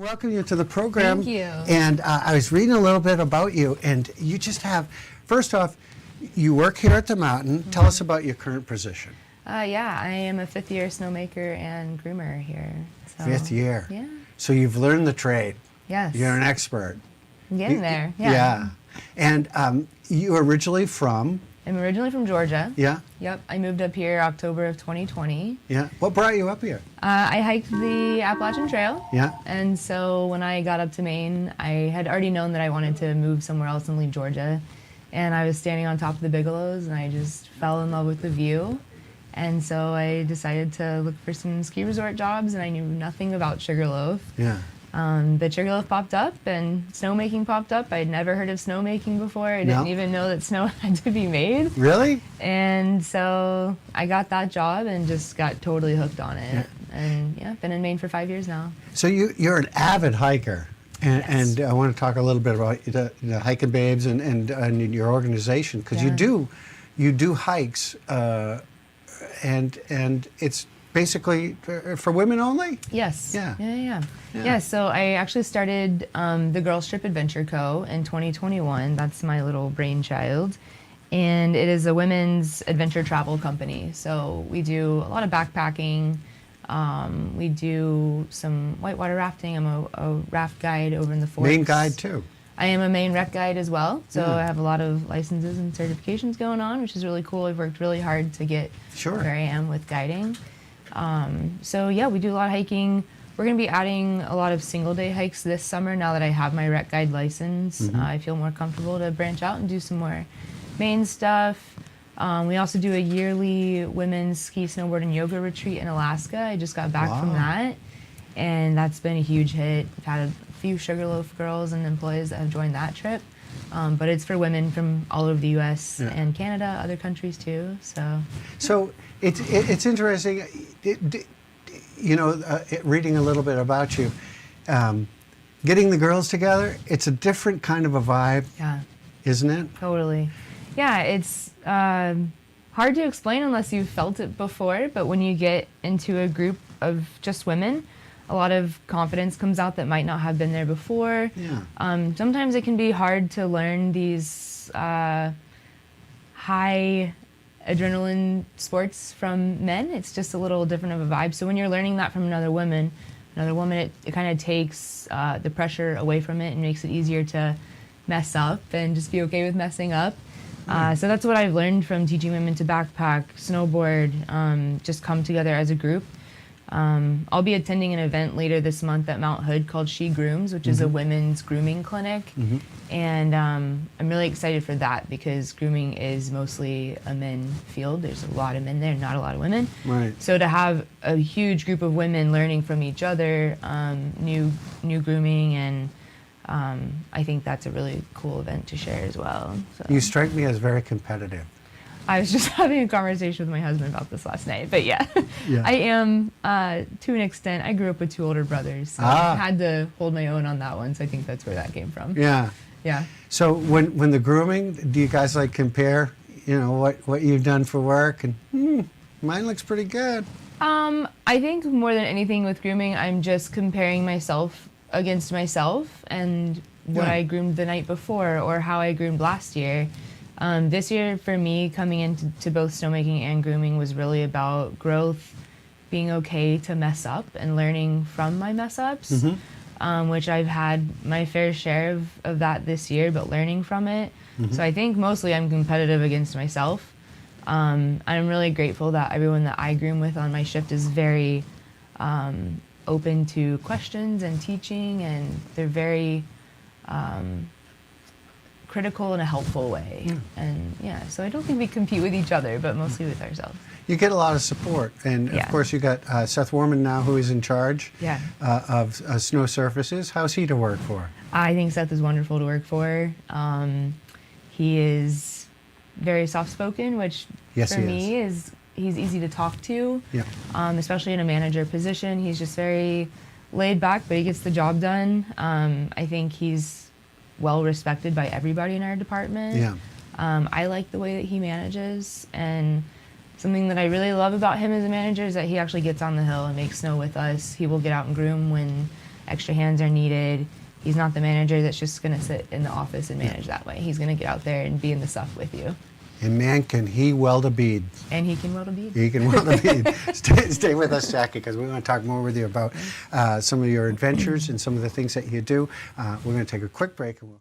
welcome you to the program. Thank you. And I was reading a little bit about you, and you just have, first off, you work here at the mountain. Tell us about your current position. Yeah, I am a fifth-year snowmaker and groomer here. So, Fifth year. Yeah. So you've learned the trade. Yes. You're an expert. I'm getting there. Yeah. And you originally from? I'm originally from Georgia. Yeah. Yep. I moved up here October of 2020. Yeah. What brought you up here? I hiked the Appalachian Trail. Yeah. And so when I got up to Maine, I had already known that I wanted to move somewhere else and leave Georgia. And I was standing on top of the Bigelows, and I just fell in love with the view. And so I decided to look for some ski resort jobs, and I knew nothing about Sugarloaf. Yeah. But Sugarloaf popped up, and snowmaking popped up. I'd never heard of snowmaking before. I didn't even know that snow had to be made. Really? And so I got that job and just got totally hooked on it. Yeah. And yeah, been in Maine for 5 years now. So you're an avid hiker. And, Yes. and I want to talk a little bit about the Hiking Babes and your organization, because Yeah. you do hikes, and it's basically for women only. Yes. Yeah. Yeah, so I actually started the Girls Trip Adventure Co. in 2021. That's my little brainchild. And it is a women's adventure travel company. So we do a lot of backpacking. We do some whitewater rafting. I'm a raft guide over in the Forks. Maine guide too. I am a Maine rec guide as well. So Yeah. I have a lot of licenses and certifications going on, which is really cool. I've worked really hard to get where I am with guiding. So yeah, we do a lot of hiking. We're going to be adding a lot of single day hikes this summer now that I have my rec guide license. I feel more comfortable to branch out and do some more Maine stuff. We also do a yearly women's ski, snowboard, and yoga retreat in Alaska. I just got back from that, and that's been a huge hit. I've had a few Sugarloaf girls and employees that have joined that trip, but it's for women from all over the U.S. and Canada, other countries too. So it's interesting, reading a little bit about you, getting the girls together. It's a different kind of a vibe, isn't it? Totally. Yeah, it's hard to explain unless you've felt it before, but when you get into a group of just women, a lot of confidence comes out that might not have been there before. Yeah. Sometimes it can be hard to learn these high adrenaline sports from men. It's just a little different of a vibe. So when you're learning that from another woman, it kind of takes the pressure away from it and makes it easier to mess up and just be okay with messing up. So that's what I've learned from teaching women to backpack, snowboard, just come together as a group. I'll be attending an event later this month at Mount Hood called She Grooms, which is a women's grooming clinic. And I'm really excited for that because grooming is mostly a men field. There's a lot of men there, not a lot of women. Right. So to have a huge group of women learning from each other, new grooming, and I think that's a really cool event to share as well. So. You strike me as very competitive. I was just having a conversation with my husband about this last night, but yeah. I am, to an extent. I grew up with two older brothers, so I had to hold my own on that one, so I think that's where that came from. Yeah. Yeah. So when the grooming, do you guys like compare, what you've done for work, and mine looks pretty good? I think more than anything with grooming, I'm just comparing myself against myself and what I groomed the night before or how I groomed last year. This year for me, coming into both snowmaking and grooming was really about growth, being okay to mess up and learning from my mess ups, which I've had my fair share of that this year, but learning from it. So I think mostly I'm competitive against myself. I'm really grateful that everyone that I groom with on my shift is very open to questions and teaching, and they're very critical in a helpful way. And so I don't think we compete with each other, but mostly with ourselves. You get a lot of support, and of course you got Seth Warman now, who is in charge of snow surfaces. How's he to work for? I think Seth is wonderful to work for. He is very soft-spoken, which for me is he's easy to talk to, especially in a manager position. He's just very laid back, but he gets the job done. I think he's well respected by everybody in our department. I like the way that he manages, and something that I really love about him as a manager is that he actually gets on the hill and makes snow with us. He will get out and groom when extra hands are needed. He's not the manager that's just going to sit in the office and manage that way. He's going to get out there and be in the stuff with you. And man, can he weld a bead. And he can weld a bead. He can weld a bead. Stay with us, Jackie, because we want to talk more with you about some of your adventures and some of the things that you do. We're going to take a quick break. And we'll